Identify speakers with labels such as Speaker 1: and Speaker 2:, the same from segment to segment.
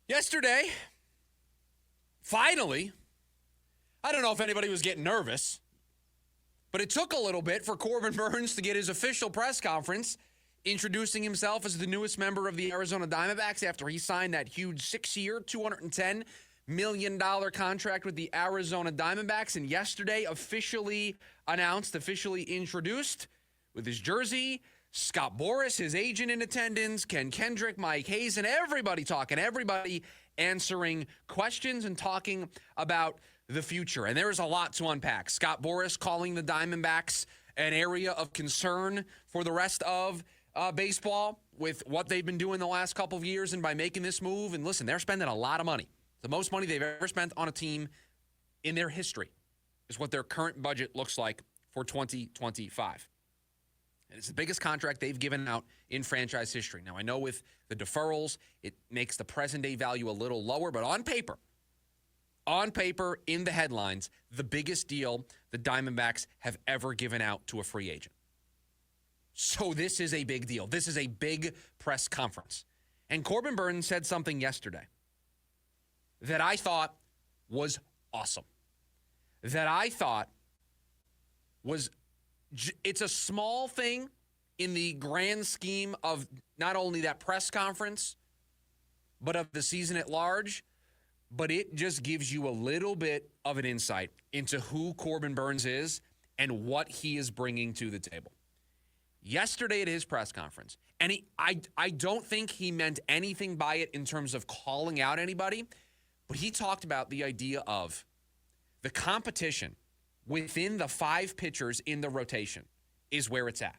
Speaker 1: Yesterday, finally, I don't know if anybody was getting nervous, but it took a little bit for Corbin Burnes to get his official press conference introducing himself as the newest member of the Arizona Diamondbacks after he signed that huge 6-year, $210 million contract with the Arizona Diamondbacks, and yesterday officially announced, officially introduced with his jersey, Scott Boras, his agent in attendance, Ken Kendrick, Mike Hayes, and everybody talking, everybody answering questions and talking about the future. And there is a lot to unpack. Scott Boras calling the Diamondbacks an area of concern for the rest of baseball with what they've been doing the last couple of years and by making this move. And listen, they're spending a lot of money. The most money they've ever spent on a team in their history is what their current budget looks like for 2025. And it's the biggest contract they've given out in franchise history. Now, I know with the deferrals, it makes the present-day value a little lower, but on paper, in the headlines, the biggest deal the Diamondbacks have ever given out to a free agent. So this is a big deal. This is a big press conference. And Corbin Burnes said something yesterday that I thought was awesome. That I thought was, it's a small thing in the grand scheme of not only that press conference, but of the season at large. But it just gives you a little bit of an insight into who Corbin Burnes is and what he is bringing to the table. Yesterday at his press conference, and I don't think he meant anything by it in terms of calling out anybody, but he talked about the idea of the competition within the 5 pitchers in the rotation is where it's at.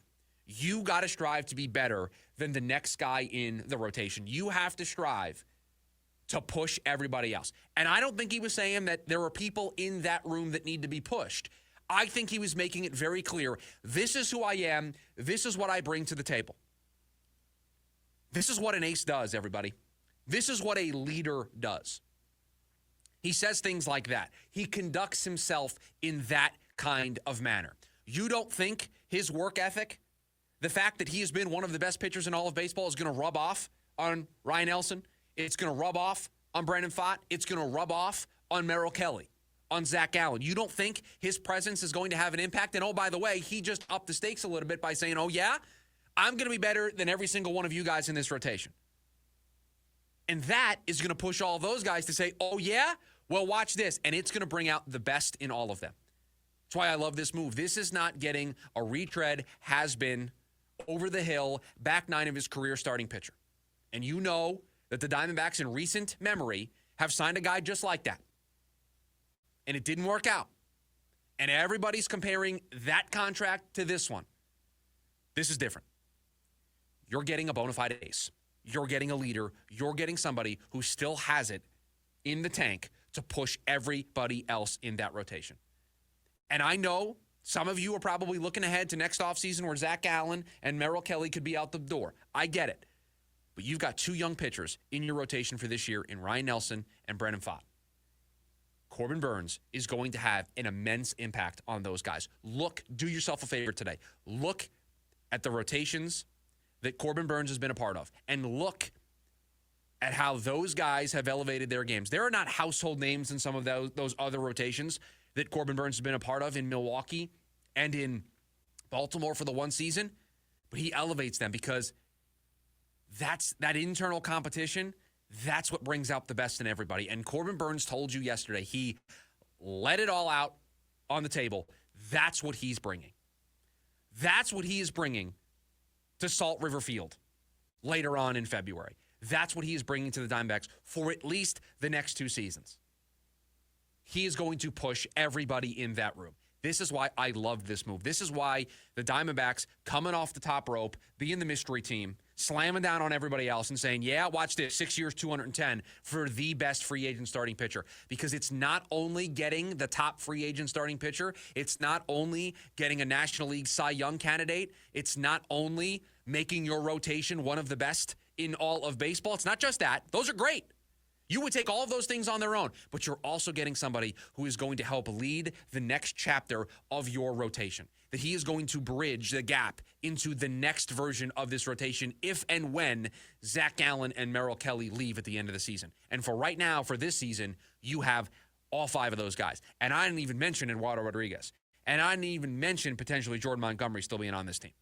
Speaker 1: You got to strive to be better than the next guy in the rotation. You have to strive to push everybody else. And I don't think he was saying that there are people in that room that need to be pushed. I think he was making it very clear. This is who I am. This is what I bring to the table. This is what an ace does, everybody. This is what a leader does. He says things like that. He conducts himself in that kind of manner. You don't think his work ethic, the fact that he has been one of the best pitchers in all of baseball, is going to rub off on Ryan Nelson? It's going to rub off on Brandon Pfaadt. It's going to rub off on Merrill Kelly, on Zach Allen. You don't think his presence is going to have an impact? And oh, by the way, he just upped the stakes a little bit by saying, oh, yeah, I'm going to be better than every single one of you guys in this rotation. And that is going to push all those guys to say, oh, yeah? Well, watch this. And it's going to bring out the best in all of them. That's why I love this move. This is not getting a retread, has-been, over-the-hill, back 9 of his career starting pitcher. And you know that the Diamondbacks in recent memory have signed a guy just like that. And it didn't work out. And everybody's comparing that contract to this one. This is different. You're getting a bona fide ace. You're getting a leader. You're getting somebody who still has it in the tank to push everybody else in that rotation. And I know some of you are probably looking ahead to next offseason where Zach Allen and Merrill Kelly could be out the door. I get it. But you've got 2 young pitchers in your rotation for this year in Ryan Nelson and Brandon Pfaadt. Corbin Burnes is going to have an immense impact on those guys. Do yourself a favor today. Look at the rotations that Corbin Burnes has been a part of, and look at how those guys have elevated their games. There are not household names in some of those other rotations that Corbin Burnes has been a part of in Milwaukee and in Baltimore for the one season, but he elevates them because that's that internal competition. That's what brings out the best in everybody. And Corbin Burnes told you yesterday, he let it all out on the table. That's what he's bringing. That's what he is bringing to Salt River Field later on in February. That's what he is bringing to the Diamondbacks for at least the next 2 seasons. He is going to push everybody in that room. This is why I love this move. This is why the Diamondbacks coming off the top rope, being the mystery team, slamming down on everybody else and saying, yeah, watch this, 6 years, 210 for the best free agent starting pitcher. Because it's not only getting the top free agent starting pitcher, it's not only getting a National League Cy Young candidate, it's not only making your rotation one of the best in all of baseball. It's not just that. Those are great. You would take all of those things on their own, but you're also getting somebody who is going to help lead the next chapter of your rotation. that he is going to bridge the gap into the next version of this rotation if and when Zach Gallen and Merrill Kelly leave at the end of the season. And for right now, for this season, you have all 5 of those guys. And I didn't even mention Eduardo Rodriguez. And I didn't even mention potentially Jordan Montgomery still being on this team.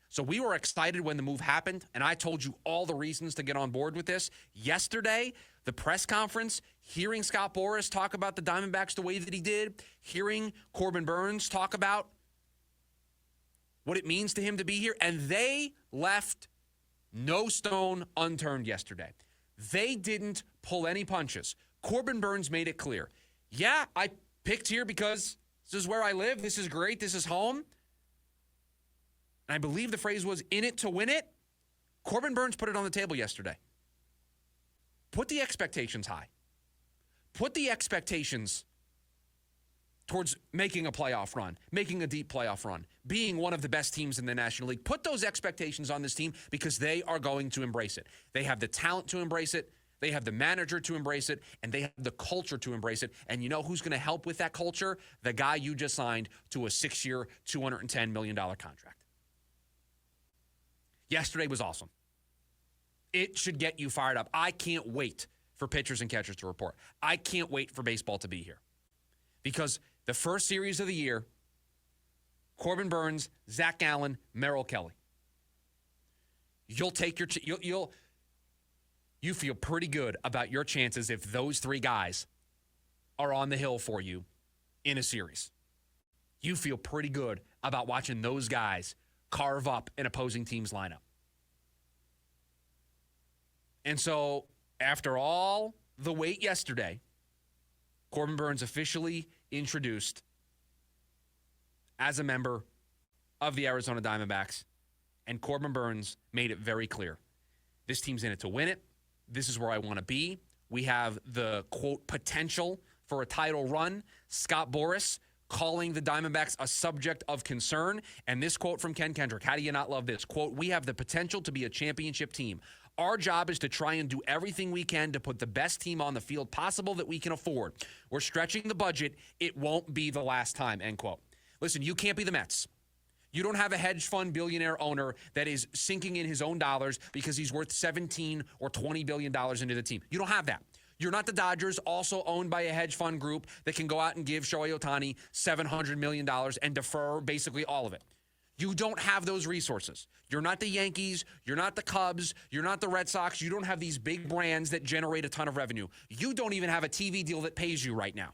Speaker 1: So we were excited when the move happened, and I told you all the reasons to get on board with this. Yesterday, the press conference, hearing Scott Boras talk about the Diamondbacks the way that he did, hearing Corbin Burnes talk about what it means to him to be here, and they left no stone unturned yesterday. They didn't pull any punches. Corbin Burnes made it clear. Yeah, I picked here because this is where I live. This is great. This is home. And I believe the phrase was, in it to win it. Corbin Burnes put it on the table yesterday. Put the expectations high. Put the expectations towards making a playoff run, making a deep playoff run, being one of the best teams in the National League. Put those expectations on this team because they are going to embrace it. They have the talent to embrace it. They have the manager to embrace it, and they have the culture to embrace it. And you know who's going to help with that culture? The guy you just signed to a 6-year, $210 million contract. Yesterday was awesome. It should get you fired up. I can't wait for pitchers and catchers to report. I can't wait for baseball to be here. Because the first series of the year, Corbin Burnes, Zach Gallen, Merrill Kelly. You'll take your you feel pretty good about your chances if those 3 guys are on the hill for you in a series. You feel pretty good about watching those guys carve up an opposing team's lineup. And so, after all the wait yesterday, Corbin Burnes officially introduced as a member of the Arizona Diamondbacks, and Corbin Burnes made it very clear. This team's in it to win it. This is where I want to be. We have the, quote, potential for a title run. Scott Boras calling the Diamondbacks a subject of concern. And this quote from Ken Kendrick, how do you not love this? Quote, we have the potential to be a championship team. Our job is to try and do everything we can to put the best team on the field possible that we can afford. We're stretching the budget. It won't be the last time, end quote. Listen, you can't be the Mets. You don't have a hedge fund billionaire owner that is sinking in his own dollars because he's worth $17 or $20 billion into the team. You don't have that. You're not the Dodgers, also owned by a hedge fund group that can go out and give Shohei Ohtani $700 million and defer basically all of it. You don't have those resources. You're not the Yankees. You're not the Cubs. You're not the Red Sox. You don't have these big brands that generate a ton of revenue. You don't even have a TV deal that pays you right now.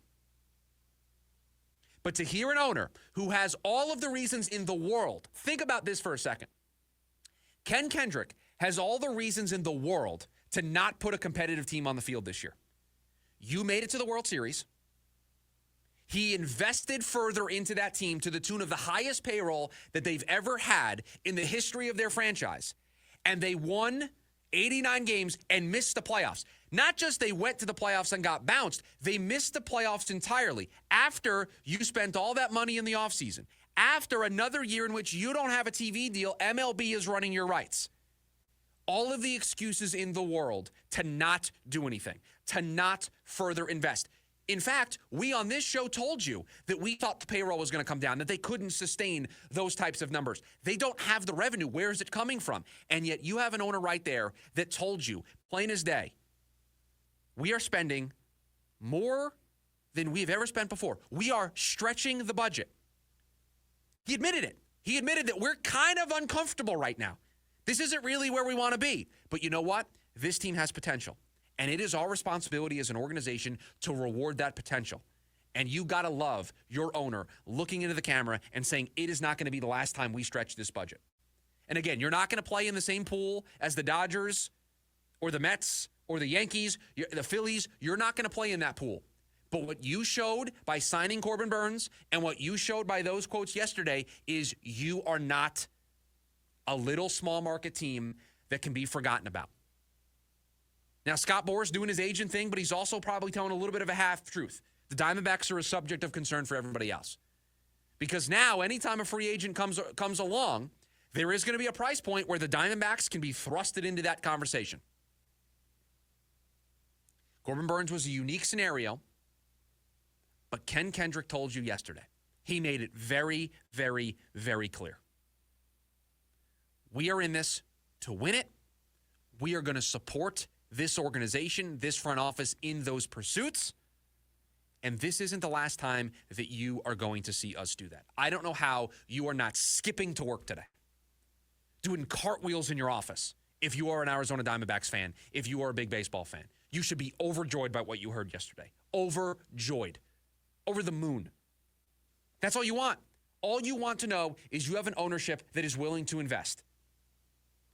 Speaker 1: But to hear an owner who has all of the reasons in the world, think about this for a second. Ken Kendrick has all the reasons in the world to not put a competitive team on the field this year. You made it to the World Series. He invested further into that team to the tune of the highest payroll that they've ever had in the history of their franchise. And they won 89 games and missed the playoffs. Not just they went to the playoffs and got bounced, they missed the playoffs entirely after you spent all that money in the offseason. After another year in which you don't have a TV deal, MLB is running your rights. All of the excuses in the world to not do anything, to not further invest. In fact, we on this show told you that we thought the payroll was going to come down, that they couldn't sustain those types of numbers. They don't have the revenue. Where is it coming from? And yet you have an owner right there that told you, plain as day, we are spending more than we've ever spent before. We are stretching the budget. He admitted it. He admitted that we're kind of uncomfortable right now. This isn't really where we want to be. But you know what? This team has potential. And it is our responsibility as an organization to reward that potential. And you got to love your owner looking into the camera and saying, it is not going to be the last time we stretch this budget. And again, you're not going to play in the same pool as the Dodgers or the Mets or the Yankees, the Phillies. You're not going to play in that pool. But what you showed by signing Corbin Burnes and what you showed by those quotes yesterday is you are not a little small market team that can be forgotten about. Now, Scott Boras doing his agent thing, but he's also probably telling a little bit of a half-truth. The Diamondbacks are a subject of concern for everybody else. Because now, anytime a free agent comes along, there is going to be a price point where the Diamondbacks can be thrusted into that conversation. Corbin Burnes was a unique scenario, but Ken Kendrick told you yesterday. He made it very, very, very clear. We are in this to win it. We are going to support this organization, this front office in those pursuits. And this isn't the last time that you are going to see us do that. I don't know how you are not skipping to work today, doing cartwheels in your office. If you are an Arizona Diamondbacks fan, if you are a big baseball fan, you should be overjoyed by what you heard yesterday. Overjoyed. Over the moon. That's all you want. All you want to know is you have an ownership that is willing to invest.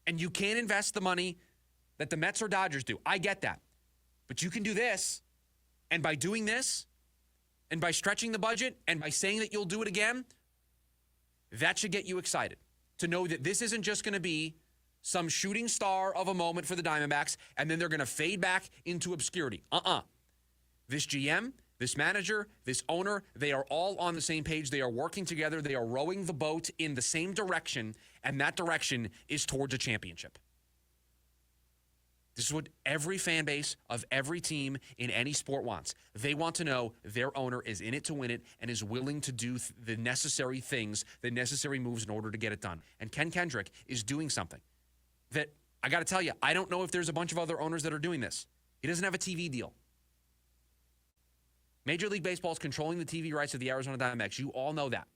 Speaker 1: And you can't invest the money that the Mets or Dodgers do. I get that. But you can do this. And by doing this, and by stretching the budget, and by saying that you'll do it again, that should get you excited. To know that this isn't just going to be some shooting star of a moment for the Diamondbacks, and then they're going to fade back into obscurity. This GM, this manager, this owner, they are all on the same page. They are working together. They are rowing the boat in the same direction, and that direction is towards a championship. This is what every fan base of every team in any sport wants. They want to know their owner is in it to win it and is willing to do the necessary things, the necessary moves in order to get it done. And Ken Kendrick is doing something that, I got to tell you, I don't know if there's a bunch of other owners that are doing this. He doesn't have a TV deal. Major League Baseball is controlling the TV rights of the Arizona Diamondbacks. You all know that.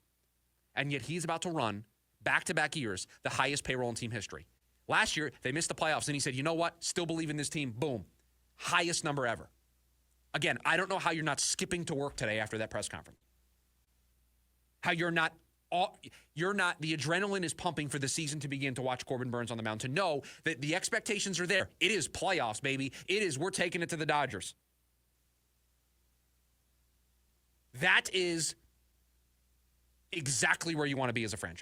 Speaker 1: And yet he's about to run, back-to-back years, the highest payroll in team history. Last year, they missed the playoffs, and he said, you know what? Still believe in this team. Boom. Highest number ever. Again, I don't know how you're not skipping to work today after that press conference. How you're not, the adrenaline is pumping for the season to begin to watch Corbin Burnes on the mound, to know that the expectations are there. It is playoffs, baby. It is, we're taking it to the Dodgers. That is exactly where you want to be as a franchise.